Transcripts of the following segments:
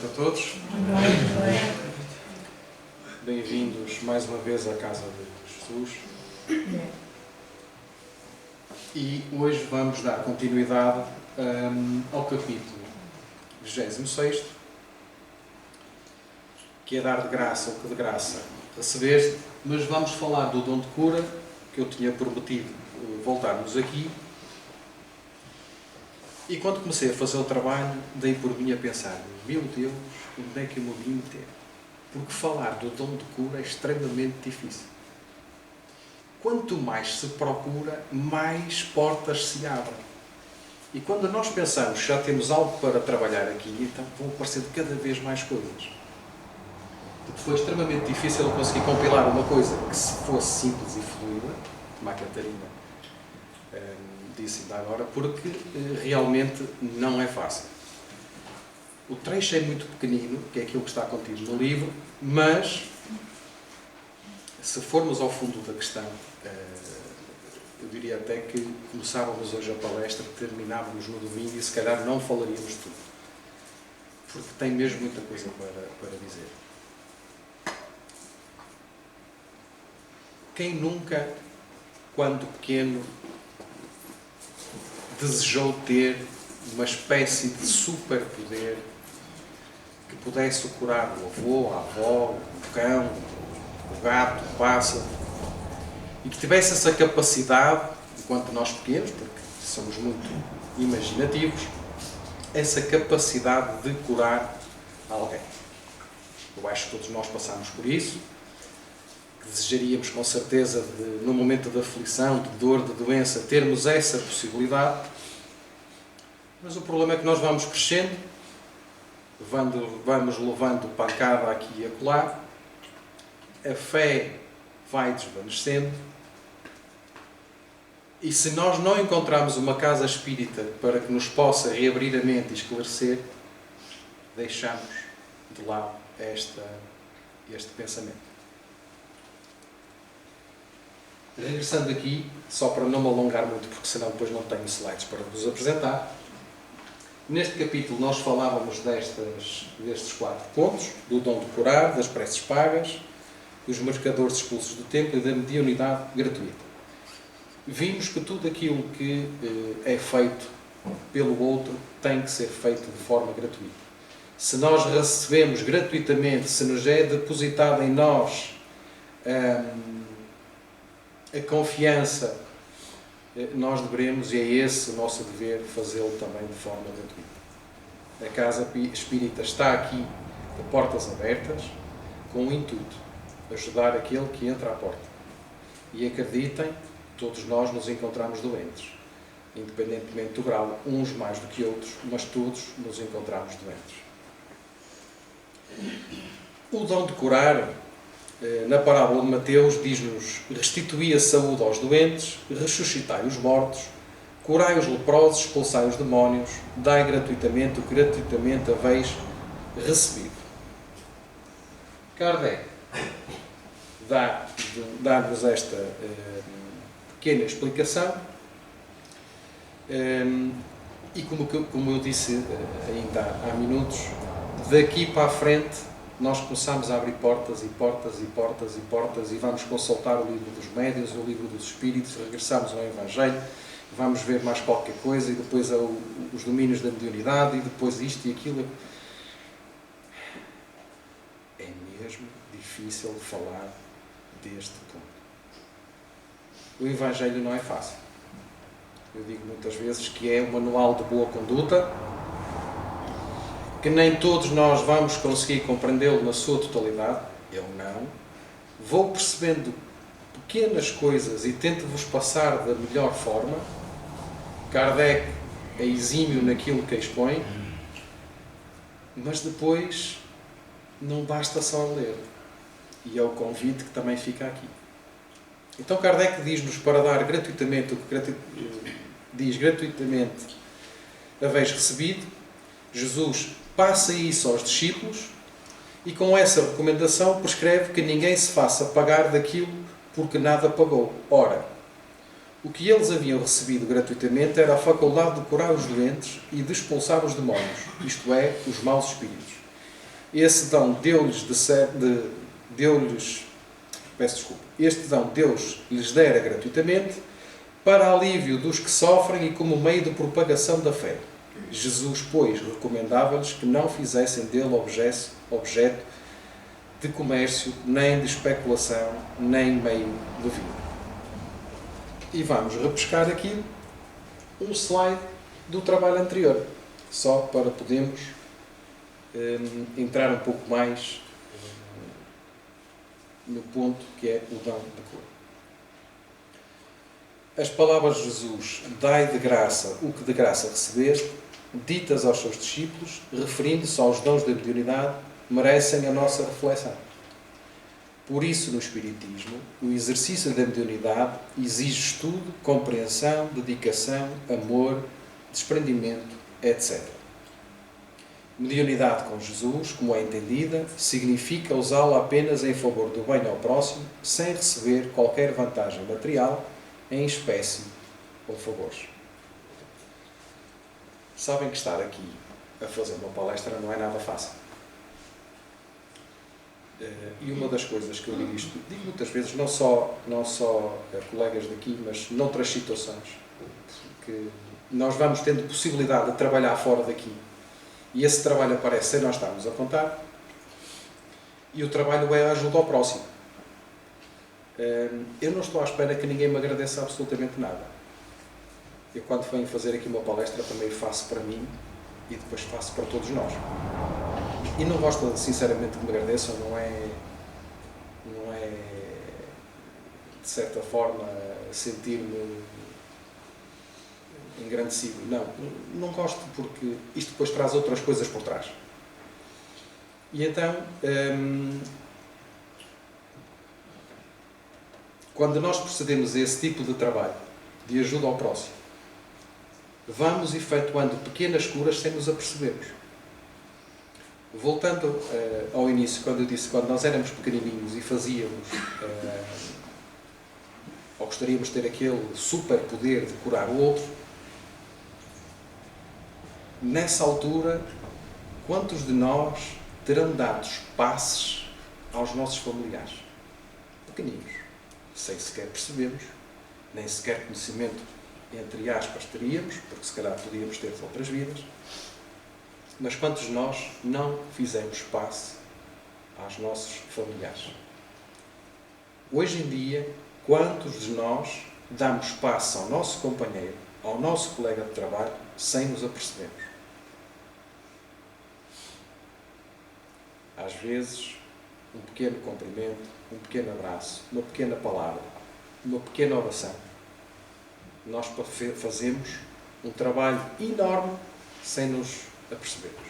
a todos. Bem-vindos mais uma vez à Casa de Jesus. E hoje vamos dar continuidade ao capítulo 26, que é dar de graça o que de graça recebeste, mas vamos falar do dom de cura, que eu tinha prometido voltarmos aqui. E quando comecei a fazer o trabalho, dei por mim a pensar, meu Deus, onde é que eu me vim meter? Porque falar do dom de cura é extremamente difícil. Quanto mais se procura, mais portas se abrem. E quando nós pensamos que já temos algo para trabalhar aqui, então vão aparecendo cada vez mais coisas. Foi extremamente difícil eu conseguir compilar uma coisa que se fosse simples e fluida, como a Catarina disse ainda agora, porque realmente não é fácil. O trecho é muito pequenino, que é aquilo que está contido no livro, mas se formos ao fundo da questão, eu diria até que começávamos hoje a palestra, terminávamos no domingo e se calhar não falaríamos tudo, porque tem mesmo muita coisa para dizer. Quem nunca, quando pequeno, desejou ter uma espécie de superpoder que pudesse curar o avô, a avó, o cão, o gato, o pássaro, e que tivesse essa capacidade, enquanto nós pequenos, porque somos muito imaginativos, essa capacidade de curar alguém. Eu acho que todos nós passamos por isso, que desejaríamos com certeza, no momento de aflição, de dor, de doença, termos essa possibilidade, mas o problema é que nós vamos crescendo, vamos levando pancada aqui e acolá, a fé vai desvanecendo, e se nós não encontrarmos uma casa espírita para que nos possa reabrir a mente e esclarecer, deixamos de lado este pensamento. Regressando aqui, só para não me alongar muito, porque senão depois não tenho slides para vos apresentar, neste capítulo nós falávamos destes 4 pontos, do dom de curar, das preces pagas, dos marcadores expulsos do templo e da mediunidade gratuita. Vimos que tudo aquilo que é feito pelo outro tem que ser feito de forma gratuita. Se nós recebemos gratuitamente, se nos é depositada em nós a confiança, nós devemos, e é esse o nosso dever, fazê-lo também de forma gratuita. A Casa Espírita está aqui de portas abertas, com o intuito de ajudar aquele que entra à porta. E acreditem, todos nós nos encontramos doentes, independentemente do grau, uns mais do que outros, mas todos nos encontramos doentes. O dom de curar, na parábola de Mateus, diz-nos: restituí a saúde aos doentes, ressuscitai os mortos, curai os leprosos, expulsai os demónios, dai gratuitamente o que gratuitamente haveis recebido. Kardec dá-nos esta pequena explicação e como eu disse ainda há minutos, daqui para a frente nós começamos a abrir portas e portas e portas e portas e vamos consultar o livro dos médiuns, o livro dos espíritos, regressamos ao Evangelho, vamos ver mais qualquer coisa e depois os domínios da mediunidade e depois isto e aquilo. É mesmo difícil falar deste ponto. O Evangelho não é fácil. Eu digo muitas vezes que é um manual de boa conduta, que nem todos nós vamos conseguir compreendê-lo na sua totalidade. Eu não. Vou percebendo pequenas coisas e tento-vos passar da melhor forma. Kardec é exímio naquilo que expõe, mas depois não basta só ler. E é o convite que também fica aqui. Então Kardec diz-nos para dar gratuitamente o que diz gratuitamente haveis recebido. Jesus passa isso aos discípulos e com essa recomendação prescreve que ninguém se faça pagar daquilo porque nada pagou. Ora, o que eles haviam recebido gratuitamente era a faculdade de curar os doentes e de expulsar os demónios, isto é, os maus espíritos. Esse dão este dão Deus lhes dera gratuitamente, para alívio dos que sofrem e como meio de propagação da fé. Jesus, pois, recomendava-lhes que não fizessem dele objeto de comércio, nem de especulação, nem meio de vida. E vamos repescar aqui um slide do trabalho anterior, só para podermos entrar um pouco mais no ponto que é o dom da cura. As palavras de Jesus, dai de graça o que de graça recebeste, ditas aos seus discípulos, referindo-se aos dons da mediunidade, merecem a nossa reflexão. Por isso, no Espiritismo, o exercício da mediunidade exige estudo, compreensão, dedicação, amor, desprendimento, etc. Mediunidade com Jesus, como é entendida, significa usá-la apenas em favor do bem ao próximo, sem receber qualquer vantagem material, em espécie ou favores. Sabem que estar aqui a fazer uma palestra não é nada fácil. E uma das coisas que eu digo isto, digo muitas vezes, não só a colegas daqui, mas noutras situações, que nós vamos tendo possibilidade de trabalhar fora daqui, e esse trabalho aparece sem nós estarmos a contar, e o trabalho é a ajuda ao próximo. Eu não estou à espera que ninguém me agradeça absolutamente nada. Eu, quando venho fazer aqui uma palestra, primeiro faço para mim e depois faço para todos nós. E não gosto, sinceramente, que me agradeçam, não é de certa forma sentir-me engrandecido. Não gosto, porque isto depois traz outras coisas por trás. E então, quando nós procedemos a esse tipo de trabalho, de ajuda ao próximo, vamos efetuando pequenas curas sem nos apercebermos. Voltando ao início, quando eu disse, quando nós éramos pequenininhos e fazíamos, ou gostaríamos de ter aquele super poder de curar o outro, nessa altura, quantos de nós terão dado passes aos nossos familiares? Pequeninos, sem sequer percebermos, nem sequer conhecimento, entre aspas, teríamos, porque se calhar podíamos ter outras vidas. Mas quantos de nós não fizemos passe aos nossos familiares? Hoje em dia, quantos de nós damos passe ao nosso companheiro, ao nosso colega de trabalho, sem nos apercebermos? Às vezes, um pequeno cumprimento, um pequeno abraço, uma pequena palavra, uma pequena oração, nós fazemos um trabalho enorme sem nos apercebermos.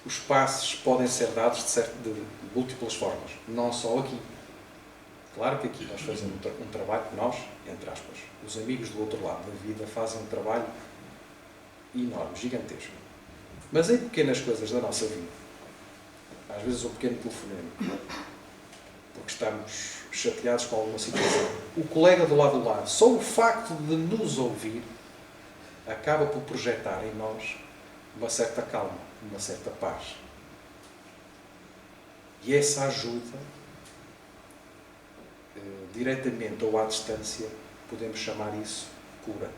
Os passes podem ser dados de múltiplas formas, não só aqui. Claro que aqui nós fazemos um trabalho que nós, entre aspas, os amigos do outro lado da vida, fazem um trabalho enorme, gigantesco. Mas em pequenas coisas da nossa vida, às vezes um pequeno telefonema, porque estamos chateados com alguma situação, o colega do lado, só o facto de nos ouvir, acaba por projetar em nós uma certa calma, uma certa paz. E essa ajuda, diretamente ou à distância, podemos chamar isso cura.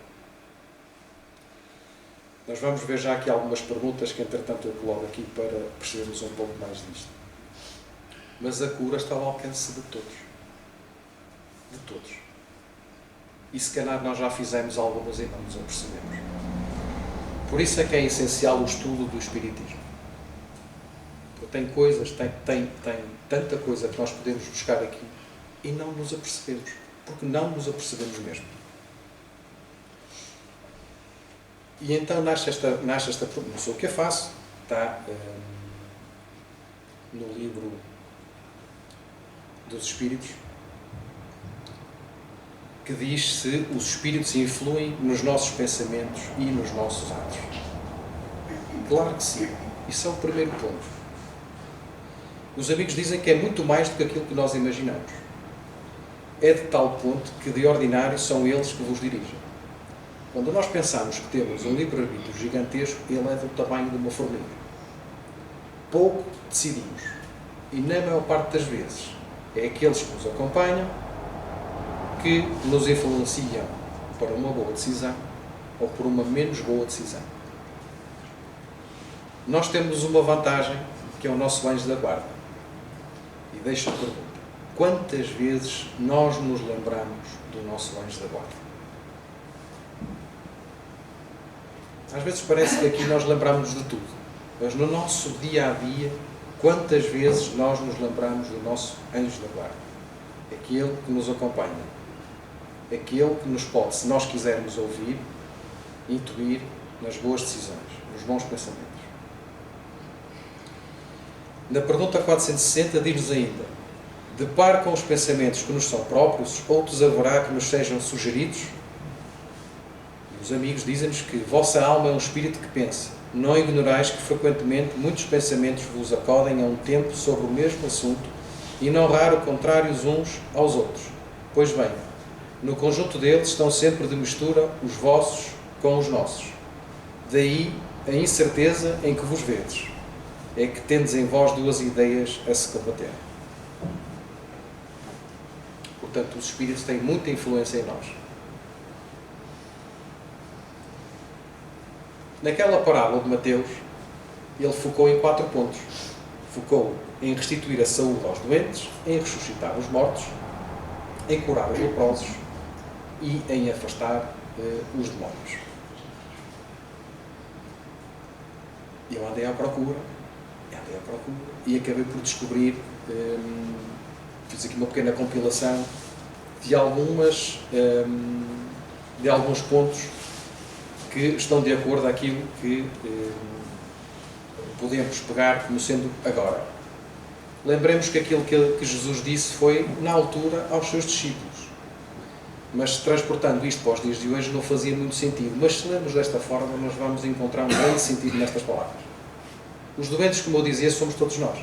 Nós vamos ver já aqui algumas perguntas que, entretanto, eu coloco aqui para percebermos um pouco mais disto. Mas a cura está ao alcance de todos. De todos. E se calhar nós já fizemos algumas e não nos apercebemos. Por isso é que é essencial o estudo do Espiritismo. Porque tem coisas, tem tanta coisa que nós podemos buscar aqui e não nos apercebemos. Porque não nos apercebemos mesmo. E então nasce esta pergunta. Não sei o que eu faço. Está no livro dos Espíritos, que diz se os Espíritos influem nos nossos pensamentos e nos nossos atos. Claro que sim. Isso é o primeiro ponto. Os amigos dizem que é muito mais do que aquilo que nós imaginamos. É de tal ponto que, de ordinário, são eles que vos dirigem. Quando nós pensamos que temos um livre-arbítrio gigantesco, ele é do tamanho de uma formiga. pouco decidimos. E na maior parte das vezes é aqueles que nos acompanham que nos influenciam para uma boa decisão ou por uma menos boa decisão. Nós temos uma vantagem, que é o nosso anjo da guarda. E deixo a pergunta: quantas vezes nós nos lembramos do nosso anjo da guarda? Às vezes parece que aqui nós lembramos de tudo, mas no nosso dia-a-dia, quantas vezes nós nos lembramos do nosso anjo da guarda? Aquele que nos acompanha, aquele que nos pode, se nós quisermos ouvir, intuir nas boas decisões, nos bons pensamentos. Na pergunta 460 diz-nos ainda: de par com os pensamentos que nos são próprios, outros haverá que nos sejam sugeridos? E os amigos dizem-nos que vossa alma é um espírito que pensa. Não ignorais que frequentemente muitos pensamentos vos acodem a um tempo sobre o mesmo assunto e não raro contrários uns aos outros. Pois bem, no conjunto deles estão sempre de mistura os vossos com os nossos. Daí a incerteza em que vos vedes. É que tendes em vós duas ideias a se combater. Portanto, os espíritos têm muita influência em nós. Naquela parábola de Mateus, ele focou em 4 pontos. Focou em restituir a saúde aos doentes, em ressuscitar os mortos, em curar os leprosos e em afastar os demónios. Eu andei à procura e acabei por descobrir, fiz aqui uma pequena compilação de alguns pontos que estão de acordo com aquilo que podemos pegar como sendo agora. Lembremos que aquilo que Jesus disse foi, na altura, aos seus discípulos. Mas, transportando isto para os dias de hoje, não fazia muito sentido. Mas, se lermos desta forma, nós vamos encontrar um grande sentido nestas palavras. Os doentes, como eu dizia, somos todos nós.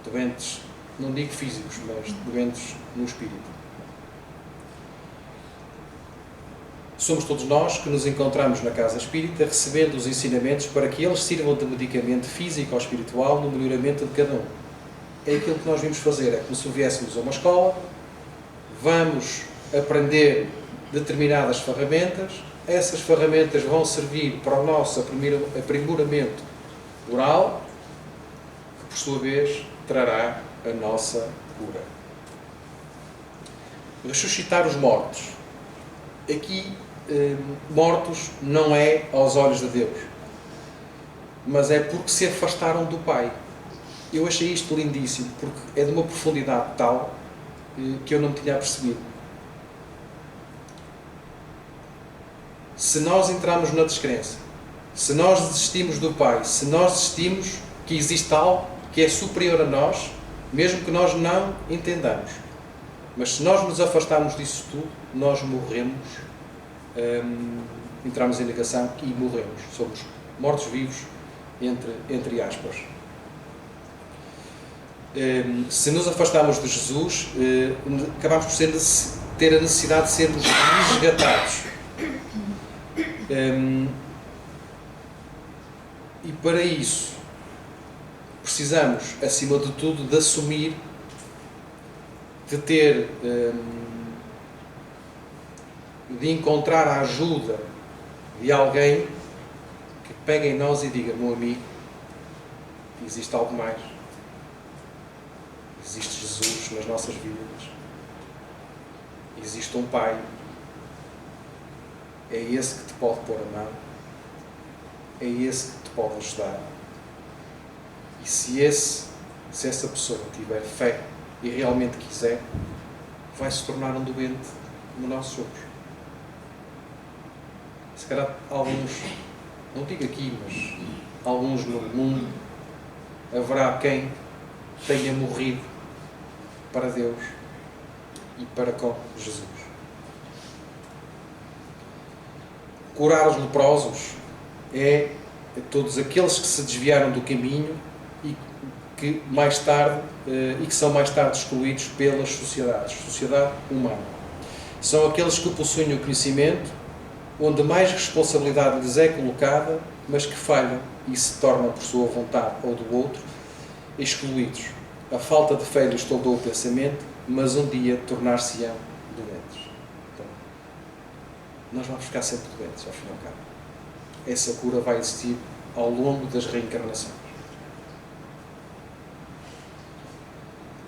Doentes, não digo físicos, mas doentes no espírito. Somos todos nós que nos encontramos na casa espírita, recebendo os ensinamentos para que eles sirvam de medicamento físico ou espiritual no melhoramento de cada um. É aquilo que nós vimos fazer, é como se viéssemos a uma escola, vamos aprender determinadas ferramentas, essas ferramentas vão servir para o nosso aprimoramento oral, que por sua vez trará a nossa cura. Ressuscitar os mortos. Aqui, mortos não é aos olhos de Deus, mas é porque se afastaram do Pai. Eu achei isto lindíssimo, porque é de uma profundidade tal que eu não tinha percebido. Se nós entramos na descrença, se nós desistimos do Pai, se nós desistimos que existe algo que é superior a nós, mesmo que nós não entendamos, mas se nós nos afastarmos disso tudo, nós morremos, entramos em negação e morremos. Somos mortos-vivos, entre aspas. Se nos afastarmos de Jesus, acabamos por ter a necessidade de sermos resgatados. E para isso precisamos, acima de tudo, de assumir, de ter, de encontrar a ajuda de alguém que pegue em nós e diga: meu amigo, existe algo mais. Existe Jesus nas nossas vidas. Existe um Pai. É esse que te pode pôr a mão. É esse que te pode ajudar. E se essa pessoa tiver fé e realmente quiser, vai se tornar um doente como nós somos. Se calhar alguns, não digo aqui, mas alguns no mundo, haverá quem tenha morrido para Deus e para com Jesus. Curar os leprosos é todos aqueles que se desviaram do caminho e que mais tarde e que são mais tarde excluídos pelas sociedade humana. São aqueles que possuem o conhecimento, onde mais responsabilidade lhes é colocada, mas que falham e se tornam por sua vontade ou do outro excluídos. A falta de fé lhes toldou o pensamento, mas um dia tornar-se-ão doentes. Então, nós vamos ficar sempre doentes, ao fim e ao cabo. Essa cura vai existir ao longo das reencarnações.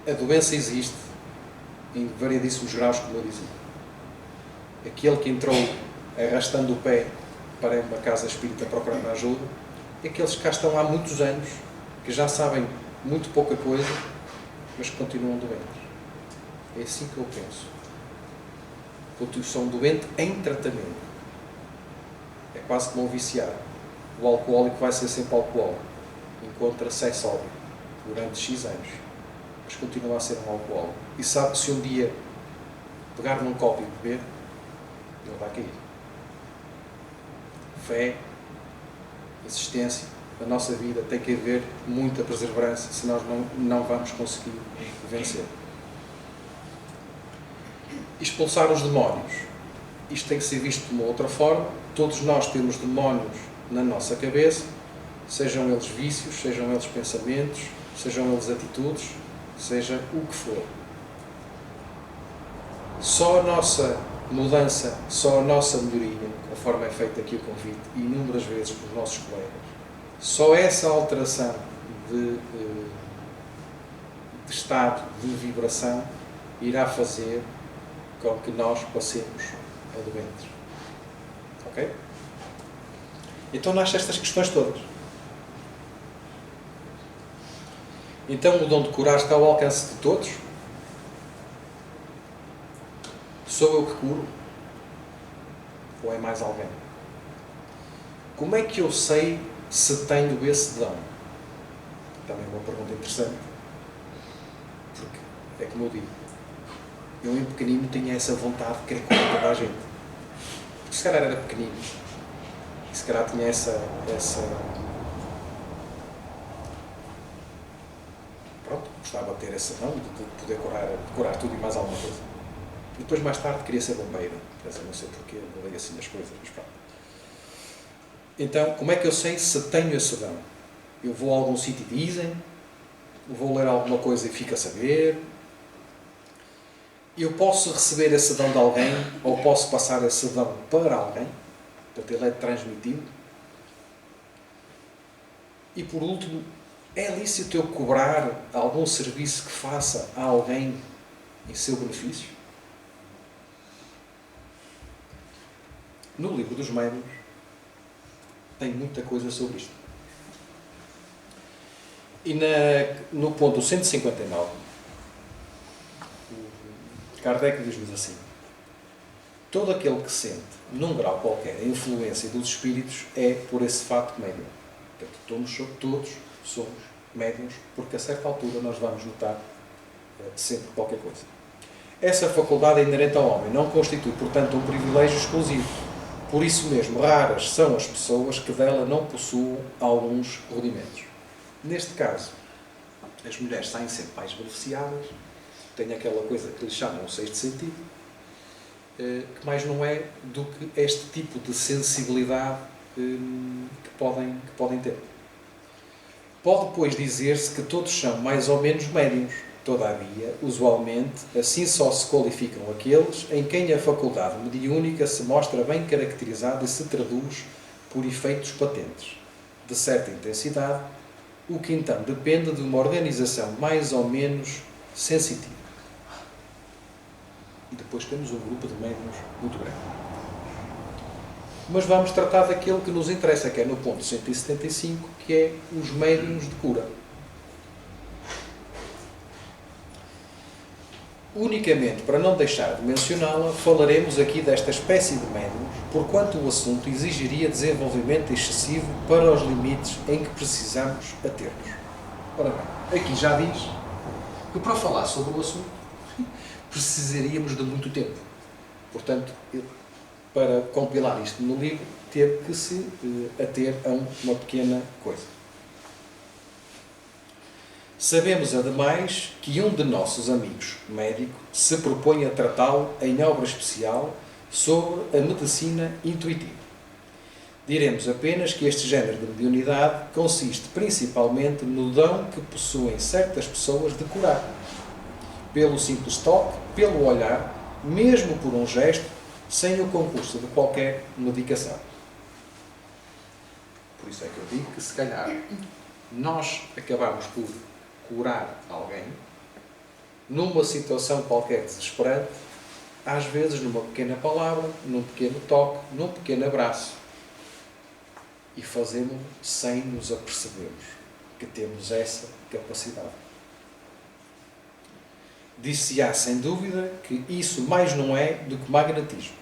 A doença existe em variedíssimos graus, como eu dizia. Aquele que entrou arrastando o pé para uma casa espírita procurando ajuda, e aqueles que cá estão há muitos anos, que já sabem muito pouca coisa, mas que continuam doentes. É assim que eu penso. Porque são doentes em tratamento. É quase como um viciado. O alcoólico vai ser sempre alcoólico. Encontra-se sóbrio durante X anos. Mas continua a ser um alcoólico. E sabe que se um dia pegar num copo e beber, ele vai cair. Fé, existência, a nossa vida tem que haver muita perseverança, senão nós não vamos conseguir vencer. Expulsar os demónios. Isto tem que ser visto de uma outra forma. Todos nós temos demónios na nossa cabeça, sejam eles vícios, sejam eles pensamentos, sejam eles atitudes, seja o que for. Só a nossa mudança, só a nossa melhoria, conforme é feito aqui o convite, e inúmeras vezes pelos nossos colegas, só essa alteração de estado, de vibração, irá fazer com que nós passemos a doentes. Ok? Então nascem estas questões todas. Então o dom de curar está ao alcance de todos? Sou eu que curo? Ou é mais alguém? Como é que eu sei se tenho esse dom? Também é uma pergunta interessante. Porque, é como eu digo, eu em pequenino tinha essa vontade de querer curar toda a gente. Porque se calhar era pequenino. E se calhar tinha essa... Pronto, gostava de ter esse dom, de poder curar tudo e mais alguma coisa. E depois, mais tarde, queria ser bombeiro. Quer dizer, não sei porquê, mudei assim as coisas, mas pronto. Então, como é que eu sei se tenho esse dom? Eu vou a algum sítio e dizem, vou ler alguma coisa e fico a saber. Eu posso receber esse dom de alguém, ou posso passar esse dom para alguém. Portanto, ele é transmitido. E, por último, é lícito eu cobrar algum serviço que faça a alguém em seu benefício? No livro dos médiuns tem muita coisa sobre isto. E no ponto 159, Kardec diz-nos assim: todo aquele que sente, num grau qualquer, a influência dos espíritos é por esse fato médium. Portanto, todos somos médiuns, porque a certa altura nós vamos notar sempre qualquer coisa. Essa faculdade é inerente ao homem, não constitui, portanto, um privilégio exclusivo. Por isso mesmo, raras são as pessoas que dela não possuam alguns rudimentos. Neste caso, as mulheres saem sempre mais beneficiadas, têm aquela coisa que lhes chamam o sexto sentido, que mais não é do que este tipo de sensibilidade que podem ter. Pode, pois, dizer-se que todos são mais ou menos médiuns. Todavia, usualmente, assim só se qualificam aqueles em quem a faculdade mediúnica se mostra bem caracterizada e se traduz por efeitos patentes, de certa intensidade, o que então depende de uma organização mais ou menos sensitiva. E depois temos um grupo de médiuns muito grande. Mas vamos tratar daquele que nos interessa, que é no ponto 175, que é os médiuns de cura. Unicamente para não deixar de mencioná-la, falaremos aqui desta espécie de médiuns, porquanto o assunto exigiria desenvolvimento excessivo para os limites em que precisamos ater-nos. Ora bem, aqui já diz que para falar sobre o assunto precisaríamos de muito tempo. Portanto, para compilar isto no livro, teve que se ater a uma pequena coisa. Sabemos, ademais, que um de nossos amigos, médico, se propõe a tratá-lo em obra especial sobre a medicina intuitiva. Diremos apenas que este género de mediunidade consiste principalmente no dom que possuem certas pessoas de curar, pelo simples toque, pelo olhar, mesmo por um gesto, sem o concurso de qualquer medicação. Por isso é que eu digo que, se calhar, nós acabamos por curar alguém numa situação qualquer desesperante, às vezes numa pequena palavra, num pequeno toque, num pequeno abraço. E fazemos sem nos apercebermos que temos essa capacidade. Dir-se-á, sem dúvida, que isso mais não é do que magnetismo.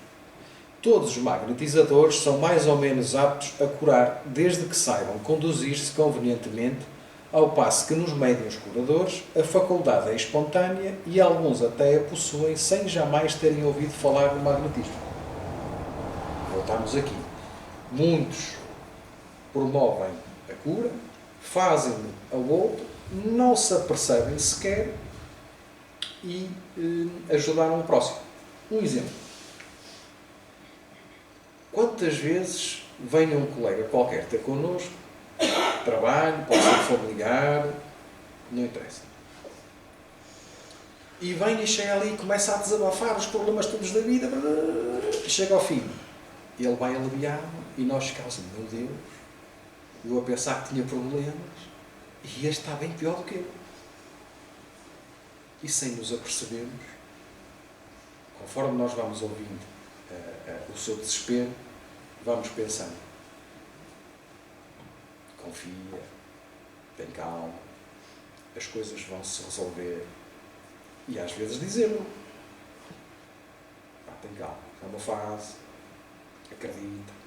Todos os magnetizadores são mais ou menos aptos a curar, desde que saibam conduzir-se convenientemente, ao passo que nos médiuns curadores a faculdade é espontânea e alguns até a possuem sem jamais terem ouvido falar do magnetismo. Voltamos aqui. Muitos promovem a cura, fazem-no ao outro, não se apercebem sequer e ajudaram o próximo. Um exemplo. Quantas vezes vem um colega qualquer ter connosco, trabalho, pode ser familiar, não interessa. E vem e chega ali e começa a desabafar os problemas todos da vida, e chega ao fim. E ele vai aliviar e nós ficamos assim, meu Deus, eu a pensar que tinha problemas e este está bem pior do que eu. E sem nos apercebermos, conforme nós vamos ouvindo o seu desespero, vamos pensando, confia, tem calma, as coisas vão se resolver. E às vezes dizemos, tem calma, é uma fase, acredita,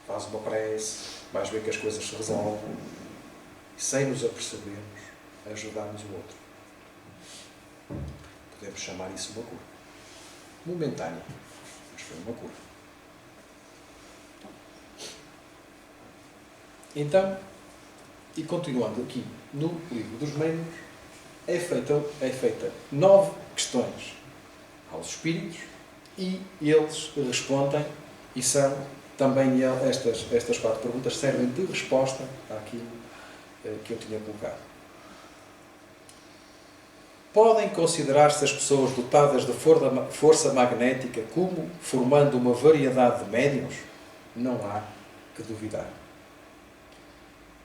faz uma prece, vais ver que as coisas se resolvem. E sem nos apercebermos, ajudamos o outro. Podemos chamar isso uma cura. Momentânea, mas foi uma cura. Então, e continuando aqui no livro dos médiuns, é feita 9 questões aos espíritos e eles respondem, e são também estas 4 perguntas servem de resposta àquilo que eu tinha colocado. Podem considerar-se as pessoas dotadas de força magnética como formando uma variedade de médiuns? Não há que duvidar.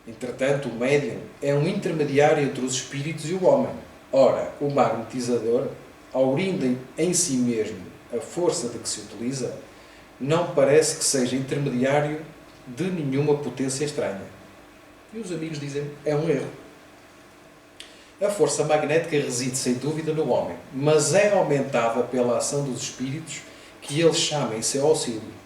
Entretanto, o médium é um intermediário entre os espíritos e o homem. Ora, o magnetizador, aurindo em si mesmo a força de que se utiliza, não parece que seja intermediário de nenhuma potência estranha. E os amigos dizem, é um erro. A força magnética reside sem dúvida no homem, mas é aumentada pela ação dos espíritos que eles chamam em seu auxílio.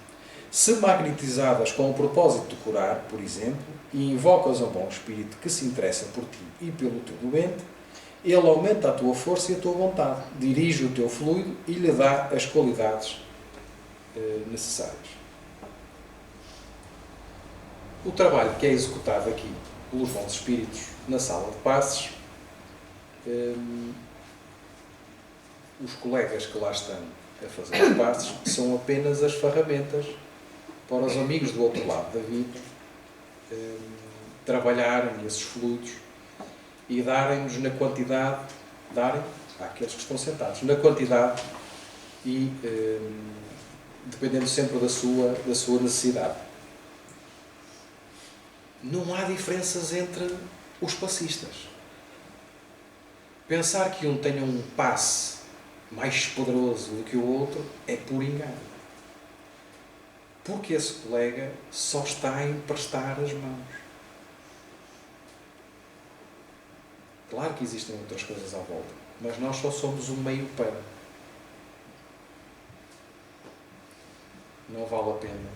Se magnetizadas com o propósito de curar, por exemplo, e invocas um bom espírito que se interessa por ti e pelo teu doente, ele aumenta a tua força e a tua vontade, dirige o teu fluido e lhe dá as qualidades necessárias. O trabalho que é executado aqui pelos bons espíritos na sala de passes, os colegas que lá estão a fazer os passes são apenas as ferramentas para os amigos do outro lado da vida trabalharem esses fluidos e darem-nos na quantidade, àqueles que estão sentados, na quantidade e dependendo sempre da sua necessidade. Não há diferenças entre os passistas. Pensar que um tenha um passe mais poderoso do que o outro é por engano. Porque esse colega só está a emprestar as mãos. Claro que existem outras coisas à volta, mas nós só somos um meio para. Não vale a pena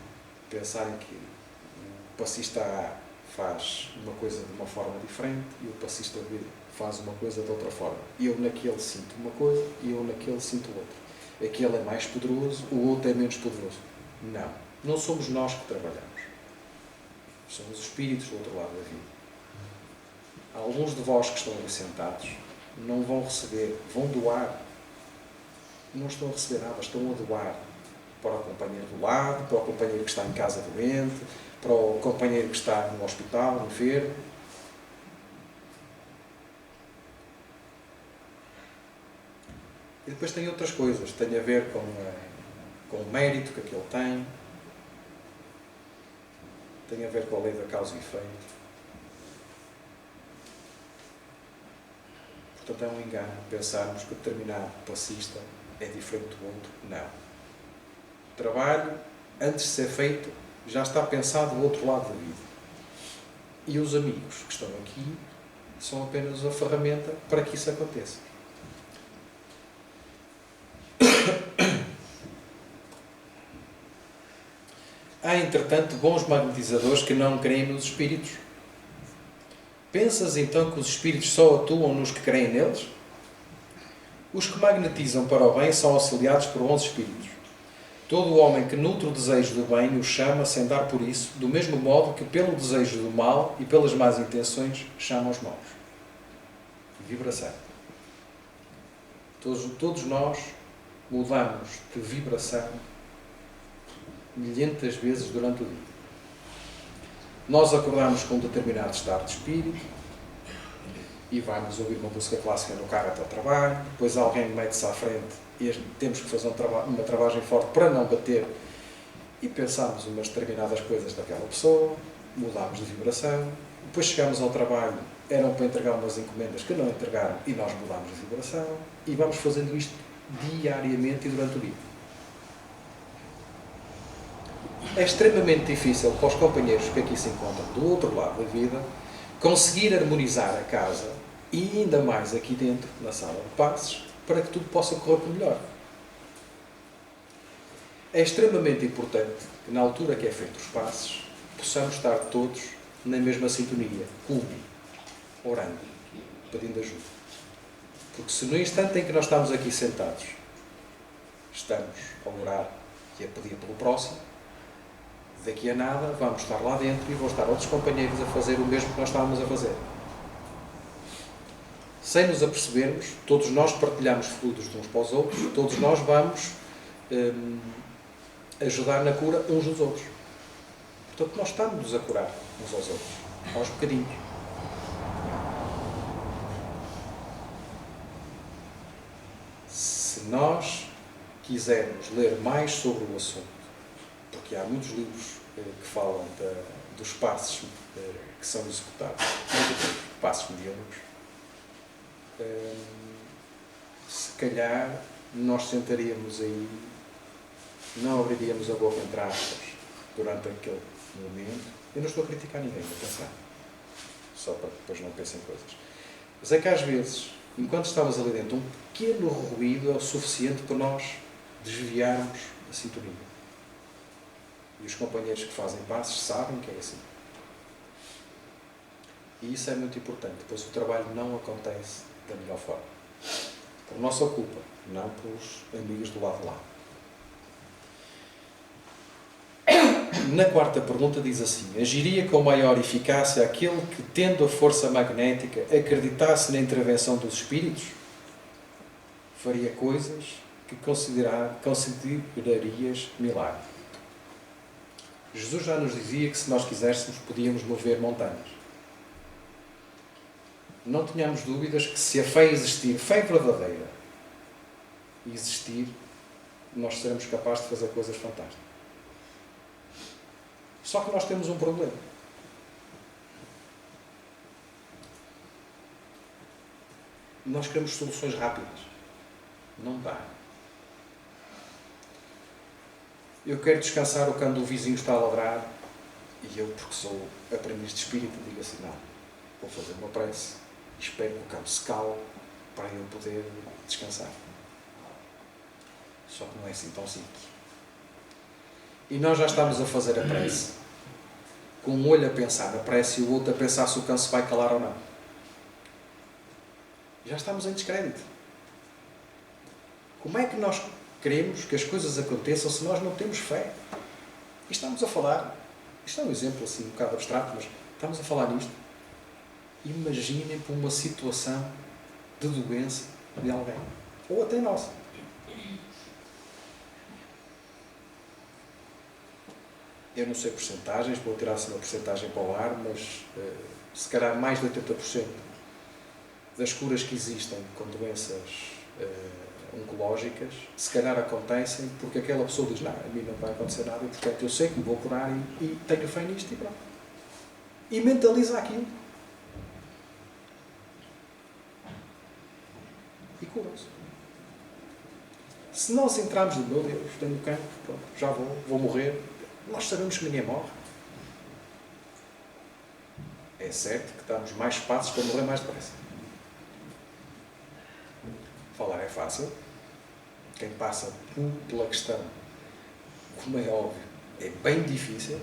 pensarem que o passista A faz uma coisa de uma forma diferente e o passista B faz uma coisa de outra forma. Eu naquele sinto uma coisa e eu naquele sinto outra. Aquele é mais poderoso, o outro é menos poderoso. Não. Não somos nós que trabalhamos. Somos os espíritos do outro lado da vida. Alguns de vós que estão ali sentados não vão receber, vão doar. Não estão a receber nada, estão a doar para o companheiro do lado, para o companheiro que está em casa doente, para o companheiro que está no hospital, enfermo. E depois tem outras coisas, tem a ver com o mérito que aquele tem a ver com a lei da causa e efeito. Portanto, é um engano pensarmos que determinado passista é diferente do outro. Não. O trabalho, antes de ser feito, já está pensado do outro lado da vida. E os amigos que estão aqui são apenas a ferramenta para que isso aconteça. Há, entretanto, bons magnetizadores que não creem nos espíritos. Pensas então que os espíritos só atuam nos que creem neles? Os que magnetizam para o bem são auxiliados por 11 espíritos. Todo o homem que nutre o desejo do bem o chama sem dar por isso, do mesmo modo que pelo desejo do mal e pelas más intenções chama os maus. Vibração. Todos nós mudamos de vibração milhentas vezes durante o dia. Nós acordamos com um determinado estado de espírito e vamos ouvir uma música clássica no carro até o trabalho, depois alguém mete-se à frente e temos que fazer uma travagem forte para não bater e pensamos umas determinadas coisas daquela pessoa, mudamos de vibração, depois chegamos ao trabalho, eram para entregar umas encomendas que não entregaram e nós mudamos de vibração e vamos fazendo isto diariamente e durante o dia. É extremamente difícil para os companheiros que aqui se encontram do outro lado da vida conseguir harmonizar a casa e ainda mais aqui dentro, na sala de passes, para que tudo possa correr melhor. É extremamente importante que na altura que é feito os passes possamos estar todos na mesma sintonia, orando, pedindo ajuda. Porque se no instante em que nós estamos aqui sentados estamos a orar e a pedir pelo próximo, daqui a nada vamos estar lá dentro e vão estar outros companheiros a fazer o mesmo que nós estávamos a fazer. Sem nos apercebermos, todos nós partilhamos fluidos de uns para os outros, todos nós vamos ajudar na cura uns dos outros. Portanto, nós estamos a curar uns aos outros, aos bocadinhos. Se nós quisermos ler mais sobre o assunto, porque há muitos livros que falam dos passos que são executados, passos mediúnicos, se calhar nós sentaríamos aí, não abriríamos a boca entre aspas durante aquele momento. Eu não estou a criticar ninguém, atenção, só para que depois não pensem coisas. Mas é que às vezes, enquanto estamos ali dentro, um pequeno ruído é o suficiente para nós desviarmos a sintonia. E os companheiros que fazem passos sabem que é assim. E isso é muito importante, pois o trabalho não acontece da melhor forma. Por nossa culpa, não pelos amigos do lado de lá. Na quarta pergunta diz assim: agiria com maior eficácia aquele que, tendo a força magnética, acreditasse na intervenção dos espíritos? Faria coisas que considerarias milagre. Jesus já nos dizia que se nós quiséssemos podíamos mover montanhas. Não tenhamos dúvidas que se a fé existir, fé verdadeira, existir, nós seremos capazes de fazer coisas fantásticas. Só que nós temos um problema. Nós queremos soluções rápidas. Não dá. Eu quero descansar o cão do vizinho está a ladrar e eu, porque sou aprendiz de espírito, digo assim, não, vou fazer uma prece e espero que o cão se cale para eu poder descansar. Só que não é assim tão simples. E nós já estamos a fazer a prece com um olho a pensar na prece e o outro a pensar se o cão se vai calar ou não. Já estamos em descrédito. Como é que nós queremos que as coisas aconteçam se nós não temos fé? E estamos a falar, isto é um exemplo assim um bocado abstrato, mas estamos a falar nisto. Imaginem por uma situação de doença de alguém, ou até nossa. eu não sei porcentagens, vou tirar assim uma porcentagem para o ar, mas se calhar mais de 80% das curas que existem com doenças oncológicas, se calhar acontecem porque aquela pessoa diz, não, a mim não vai acontecer nada e portanto eu sei que me vou curar e tenho fé nisto e pronto. E mentaliza aquilo. E cura-se. Se nós entrarmos no meu Deus, tenho cancro, pronto, já vou morrer, nós sabemos que ninguém morre. É certo que damos mais passos para morrer mais depressa. Falar é fácil. Quem passa pela questão, como é óbvio, é bem difícil.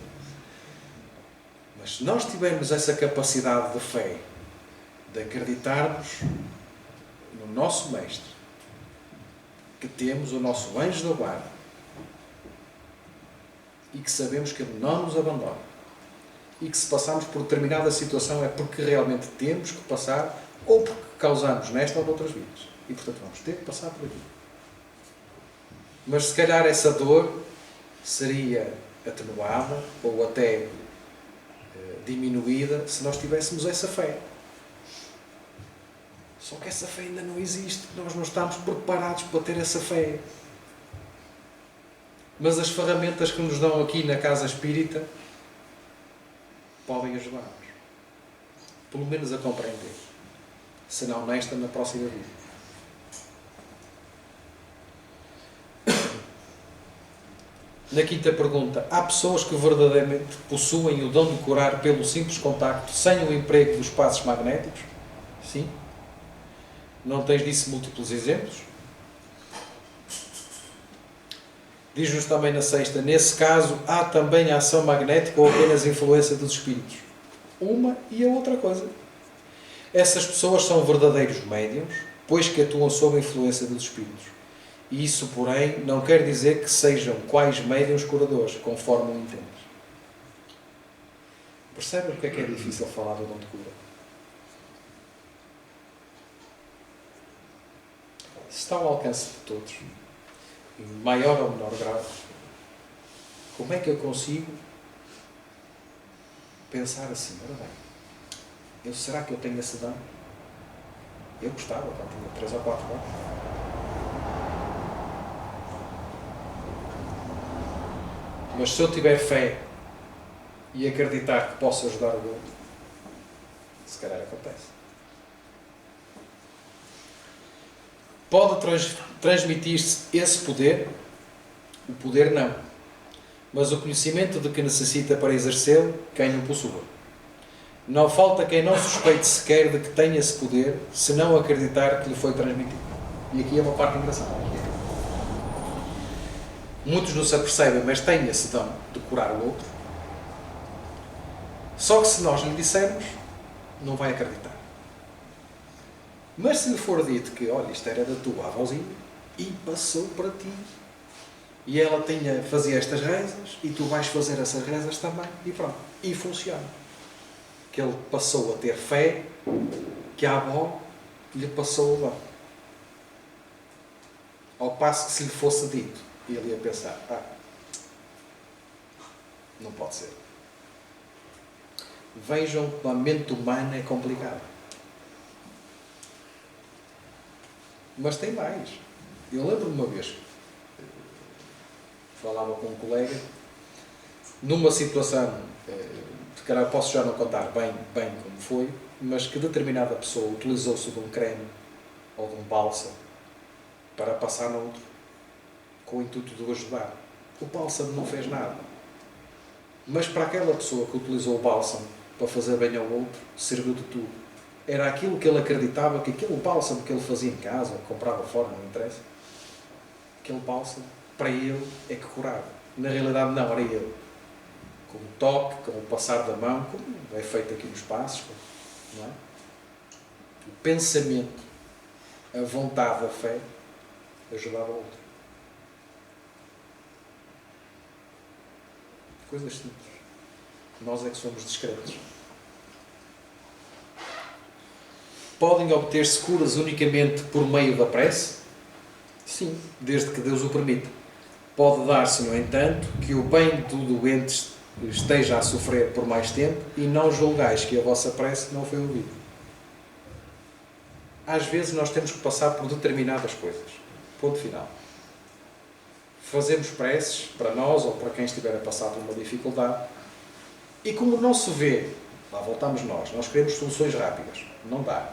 Mas se nós tivermos essa capacidade de fé, de acreditarmos no nosso Mestre, que temos o nosso anjo da guarda e que sabemos que Ele não nos abandona e que se passarmos por determinada situação é porque realmente temos que passar ou porque causamos nesta ou noutras vidas. E portanto vamos ter que passar por aqui. Mas se calhar essa dor seria atenuada ou até diminuída se nós tivéssemos essa fé. Só que essa fé ainda não existe. Nós não estamos preparados para ter essa fé. Mas as ferramentas que nos dão aqui na Casa Espírita podem ajudar-nos. Pelo menos a compreender. Se não nesta, na próxima vida. Na quinta pergunta, há pessoas que verdadeiramente possuem o dom de curar pelo simples contacto, sem o emprego dos passos magnéticos? Sim. Não tens disso múltiplos exemplos? Diz-nos também na sexta, nesse caso, há também a ação magnética ou apenas influência dos espíritos? Uma e a outra coisa. Essas pessoas são verdadeiros médiuns, pois que atuam sob a influência dos espíritos. E isso, porém, não quer dizer que sejam quais médiuns curadores, conforme o entendes. Percebem porque é difícil falar do dom de cura? Se está ao alcance de todos, em maior ou menor grau, como é que eu consigo pensar assim, ora bem, será que eu tenho esse dom? Eu gostava, quando tinha 3 ou 4 anos. Mas se eu tiver fé e acreditar que posso ajudar o outro, se calhar acontece. Pode transmitir-se esse poder? O poder não. Mas o conhecimento de que necessita para exercê-lo, quem o possua. Não falta quem não suspeite sequer de que tenha esse poder, se não acreditar que lhe foi transmitido. E aqui é uma parte engraçada. Muitos não se apercebem, mas têm esse dom de curar o outro. Só que se nós lhe dissermos, não vai acreditar. Mas se lhe for dito que, olha, isto era da tua avózinha e passou para ti. E ela fazia estas rezas e tu vais fazer essas rezas também. E pronto. E funciona. Que ele passou a ter fé que a avó lhe passou o dom. Ao passo que se lhe fosse dito, e ele ia pensar, não pode ser. Vejam que a mente humana é complicada. Mas tem mais. Eu lembro-me uma vez, falava com um colega, numa situação, de calhar posso já não contar bem como foi, mas que determinada pessoa utilizou-se de um creme ou de um bálsamo para passar no outro, com o intuito de o ajudar. O bálsamo não fez nada. Mas para aquela pessoa que utilizou o bálsamo para fazer bem ao outro, serviu de tudo. Era aquilo que ele acreditava, que aquele bálsamo que ele fazia em casa, ou comprava fora, não interessa. Aquele bálsamo, para ele, é que curava. Na realidade não, era ele. Com o toque, com o passar da mão, como é feito aqui nos passos, não é? O pensamento, a vontade, a fé, ajudava o outro. Coisas simples. Nós é que somos discretos. Podem obter-se curas unicamente por meio da prece? Sim, desde que Deus o permita. Pode dar-se, no entanto, que o bem do doente esteja a sofrer por mais tempo e não julgais que a vossa prece não foi ouvida. Às vezes nós temos que passar por determinadas coisas. Ponto final. Fazemos preces para nós ou para quem estiver a passar por uma dificuldade e como não se vê, lá voltamos nós queremos soluções rápidas. Não dá.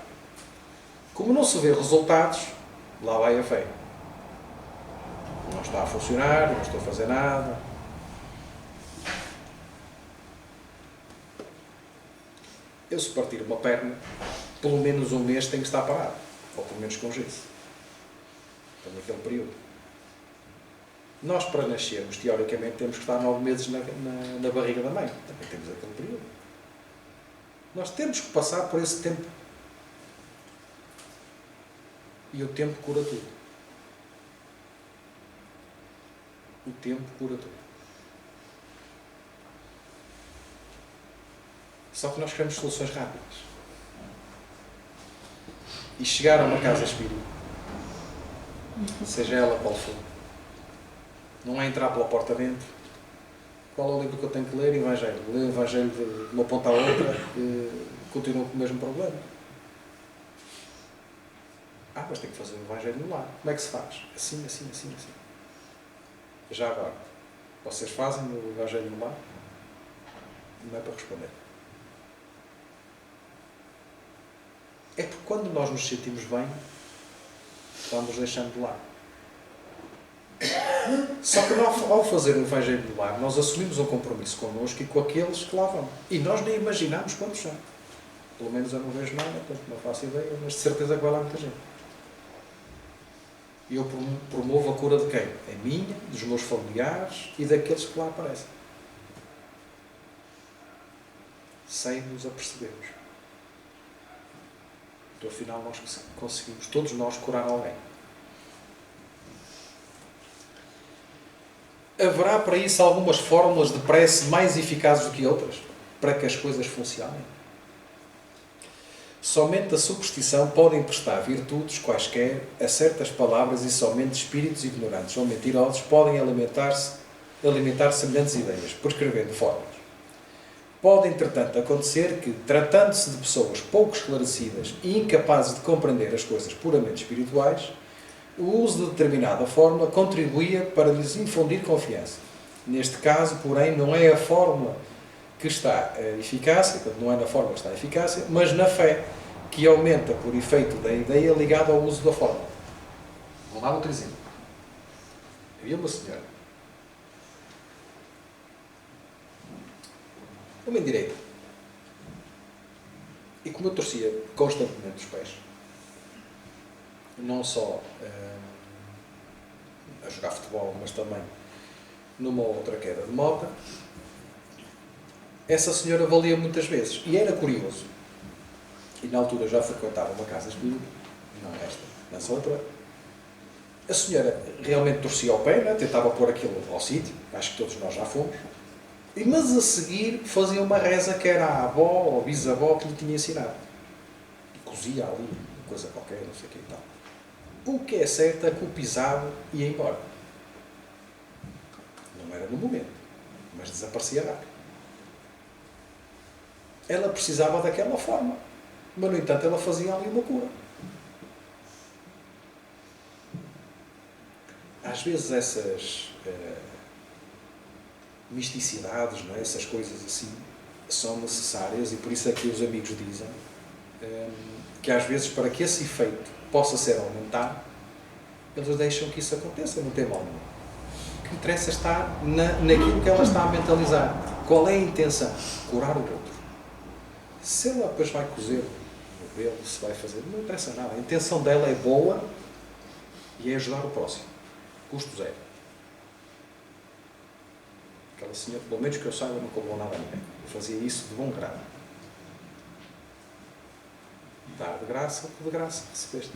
Como não se vê resultados, lá vai a fé. Não está a funcionar, não estou a fazer nada. Eu, se partir uma perna, pelo menos um mês tenho que estar parado. Ou pelo menos com gesso. Então, naquele período. Nós, para nascermos, teoricamente, temos que estar 9 meses na barriga da mãe. Também temos aquele período. Nós temos que passar por esse tempo. E o tempo cura tudo. O tempo cura tudo. Só que nós queremos soluções rápidas. E chegar a uma casa espírita, seja ela qual for, não é entrar pela porta dentro. Qual é o livro que eu tenho que ler? Evangelho. Ler o Evangelho de uma ponta à outra, continuo com o mesmo problema. Mas tem que fazer o Evangelho no lar. Como é que se faz? Assim. Já agora, vocês fazem o Evangelho no lar? Não é para responder. É porque quando nós nos sentimos bem, vamos deixando de lado. Só que ao fazer o Evangelho do lar, nós assumimos um compromisso connosco e com aqueles que lá vão. E nós nem imaginamos quantos são. Pelo menos eu não vejo nada, portanto não faço ideia, mas de certeza que vai lá muita gente. E eu promovo a cura de quem? A minha, dos meus familiares e daqueles que lá aparecem. Sem nos apercebermos. Então, afinal, nós conseguimos, todos nós, curar alguém. Haverá para isso algumas fórmulas de prece mais eficazes do que outras? Para que as coisas funcionem? Somente a superstição pode emprestar virtudes quaisquer a certas palavras e somente espíritos ignorantes ou mentirosos podem alimentar semelhantes ideias, prescrevendo fórmulas. Pode, entretanto, acontecer que, tratando-se de pessoas pouco esclarecidas e incapazes de compreender as coisas puramente espirituais, o uso de determinada fórmula contribuía para lhes infundir confiança. Neste caso, porém, não é a fórmula que está a eficácia, não é na fórmula que está a eficácia, mas na fé, que aumenta por efeito da ideia ligada ao uso da fórmula. Vou dar outro exemplo. Havia uma senhora, uma indireita, e como eu torcia constantemente os pés, não só a jogar futebol, mas também numa outra queda de moto, essa senhora valia muitas vezes. E era curioso. E na altura já frequentava uma casa espírita, não esta, mas outra. A senhora realmente torcia o pé, né? Tentava pôr aquilo ao sítio, acho que todos nós já fomos. Mas a seguir fazia uma reza que era a avó ou a bisavó que lhe tinha ensinado. E cozia ali, coisa qualquer, não sei o que e tal. O que é certo é que o pisado ia embora. Não era no momento, mas desaparecia rápido. Ela precisava daquela forma, mas no entanto ela fazia ali uma cura. Às vezes essas misticidades, não é? Essas coisas assim, são necessárias e por isso é que os amigos dizem que às vezes para que esse efeito possa ser aumentado, eles deixam que isso aconteça, não tem mal nenhum. O que interessa está naquilo que ela está a mentalizar. Qual é a intenção? Curar o outro. Se ela depois vai cozer o cabelo, se vai fazer, não interessa nada. A intenção dela é boa e é ajudar o próximo. Custo zero. Aquela senhora, pelo menos que eu saiba, não cobrou nada a ninguém. Eu fazia isso de bom grado. Dar de graça, de graça recebeste.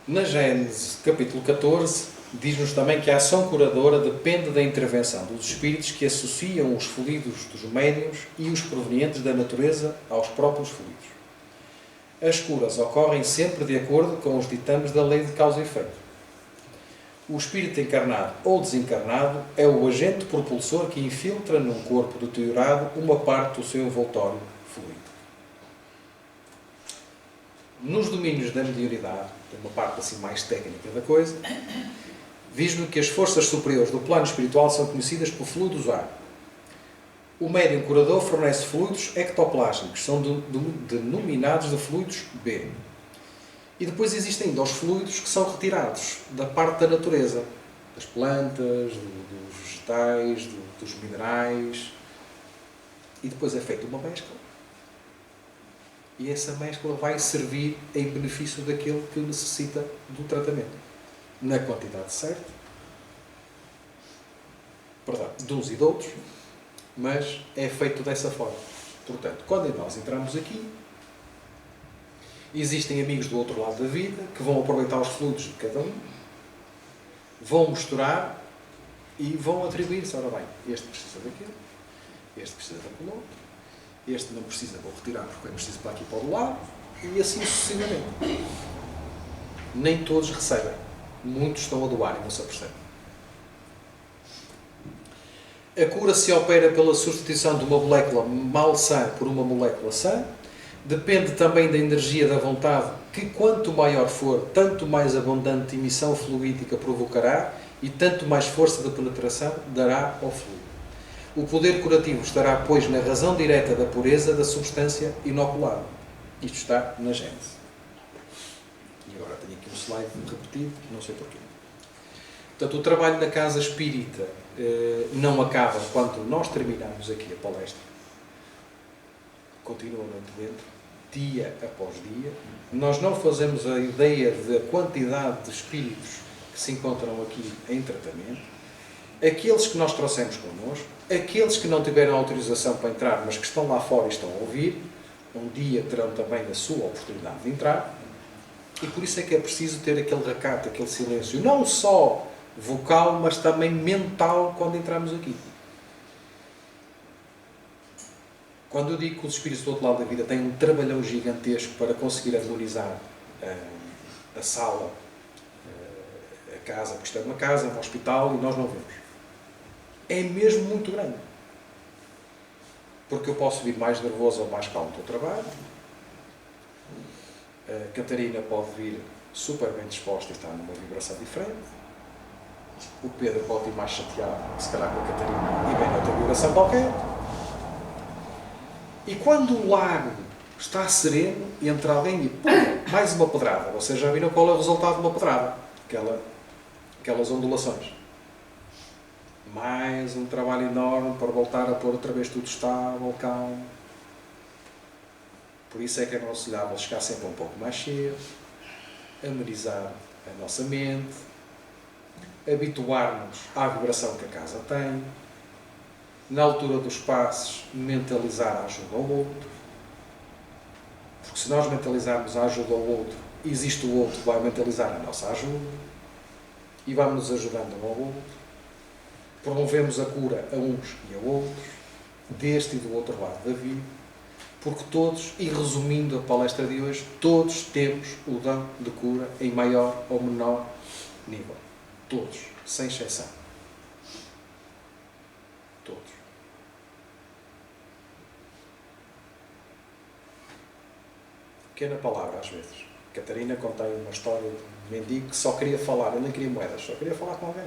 Na Gênesis, capítulo 14, diz-nos também que a ação curadora depende da intervenção dos espíritos que associam os fluidos dos médiuns e os provenientes da natureza aos próprios fluidos. As curas ocorrem sempre de acordo com os ditames da lei de causa e efeito. O espírito encarnado ou desencarnado é o agente propulsor que infiltra num corpo deteriorado uma parte do seu envoltório fluido. Nos domínios da mediunidade, uma parte assim mais técnica da coisa, diz-me que as forças superiores do plano espiritual são conhecidas por fluidos A. O médium curador fornece fluidos ectoplásmicos, são denominados de fluidos B. E depois existem ainda os fluidos que são retirados da parte da natureza, das plantas, dos vegetais, dos minerais. E depois é feita uma mescla. E essa mescla vai servir em benefício daquele que necessita do tratamento. Na quantidade certa. Perdão, de uns e de outros. Mas é feito dessa forma. Portanto, quando nós entramos aqui, existem amigos do outro lado da vida que vão aproveitar os fluidos de cada um, vão misturar e vão atribuir-se. Ora bem, este precisa daquele, este precisa daquele outro, este não precisa, vou retirar porque é preciso para aqui para o lado, e assim sucessivamente. Nem todos recebem. Muitos estão a doar e não se apercebem. A cura se opera pela substituição de uma molécula malsã por uma molécula sã. Depende também da energia da vontade, que quanto maior for, tanto mais abundante emissão fluídica provocará e tanto mais força de penetração dará ao fluido. O poder curativo estará, pois, na razão direta da pureza da substância inoculada. Isto está na Gênese. E agora tenho aqui um slide repetido, não sei porquê. Portanto, o trabalho na casa espírita não acaba quando nós terminamos aqui a palestra. Continua dentro, dia após dia. Nós não fazemos a ideia da quantidade de espíritos que se encontram aqui em tratamento. Aqueles que nós trouxemos connosco, aqueles que não tiveram autorização para entrar, mas que estão lá fora e estão a ouvir, um dia terão também a sua oportunidade de entrar. E por isso é que é preciso ter aquele recato, aquele silêncio, não só vocal, mas também mental quando entramos aqui. Quando eu digo que os espíritos do outro lado da vida têm um trabalhão gigantesco para conseguir harmonizar a sala, a casa, porque isto é uma casa, um hospital, e nós não vemos. É mesmo muito grande. Porque eu posso vir mais nervoso ou mais calmo do trabalho. A Catarina pode vir super bem disposta e estar numa vibração diferente. O Pedro pode ir mais chateado, se calhar com a Catarina, e bem noutra vibração qualquer. E quando o lago está sereno, entra alguém e pum, mais uma pedrada. Vocês já viram qual é o resultado de uma pedrada? Aquelas ondulações. Mais um trabalho enorme para voltar a pôr outra vez tudo estável, calmo. Por isso é que é aconselhável chegar sempre um pouco mais cedo, amenizar a nossa mente, habituar-nos à vibração que a casa tem, na altura dos passos, mentalizar a ajuda ao outro. Porque se nós mentalizarmos a ajuda ao outro, existe o outro que vai mentalizar a nossa ajuda e vamos nos ajudando um ao outro. Promovemos a cura a uns e a outros, deste e do outro lado da vida, porque todos, e resumindo a palestra de hoje, todos temos o dom de cura em maior ou menor nível. Todos, sem exceção. Todos. Pequena palavra, às vezes. Catarina contei uma história de um mendigo que só queria falar, ele nem queria moedas, só queria falar com alguém.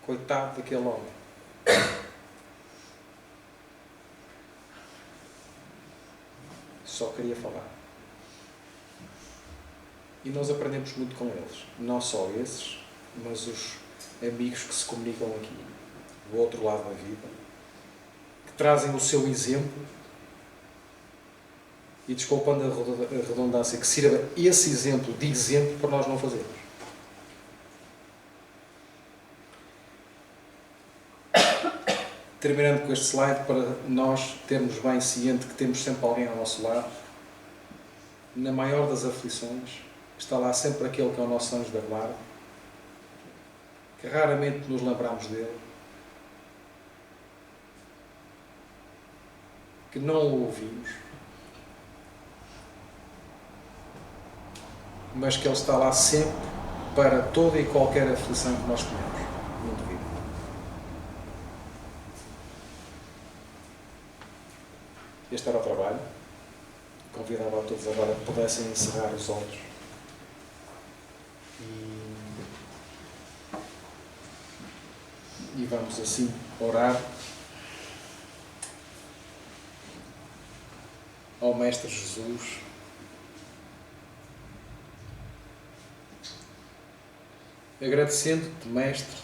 Coitado daquele homem. Só queria falar. E nós aprendemos muito com eles. Não só esses, mas os amigos que se comunicam aqui, do outro lado da vida, que trazem o seu exemplo e, desculpando a redundância, que sirva esse exemplo de exemplo para nós não fazermos. Terminando com este slide, para nós termos bem ciente que temos sempre alguém ao nosso lado, na maior das aflições, está lá sempre aquele que é o nosso anjo da guarda, que raramente nos lembramos dele, que não o ouvimos, mas que ele está lá sempre para toda e qualquer aflição que nós tenhamos no vida. Este era o trabalho. Convidava a todos agora que pudessem encerrar os olhos. E vamos assim orar ao Mestre Jesus, agradecendo-te, Mestre,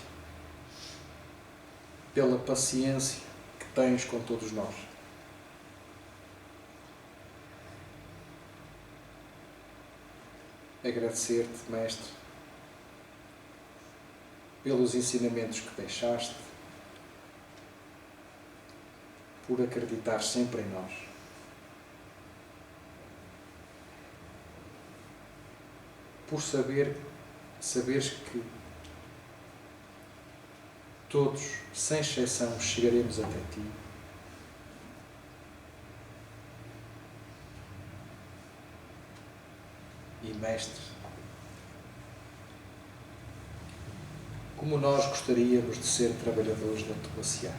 pela paciência que tens com todos nós. Agradecer-te, Mestre, pelos ensinamentos que deixaste, por acreditar sempre em nós. Por saberes que todos, sem exceção, chegaremos até ti. E, Mestre, como nós gostaríamos de ser trabalhadores da tua seara.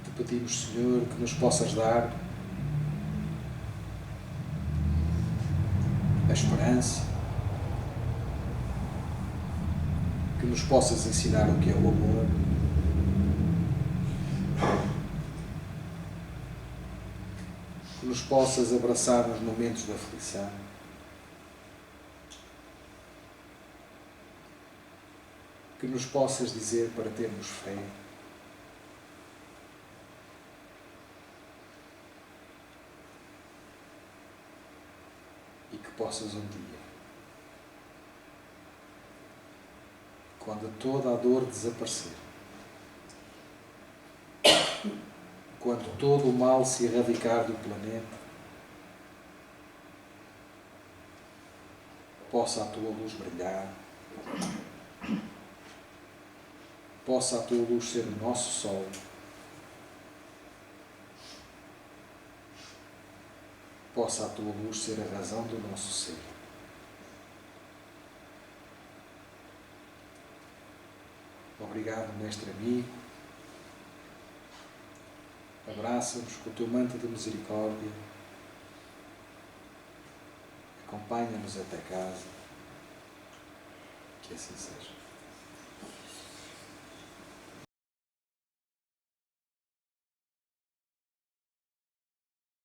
Te pedimos, Senhor, que nos possas dar a esperança, que nos possas ensinar o que é o amor, que nos possas abraçar nos momentos da aflição, que nos possas dizer para termos fé, e que possas um dia, quando toda a dor desaparecer, quando todo o mal se erradicar do planeta, possa a tua luz brilhar, possa a tua luz ser o nosso sol, possa a tua luz ser a razão do nosso ser. Obrigado, Mestre amigo. Abraça-nos com o teu manto de misericórdia. Acompanha-nos até casa. Que assim seja.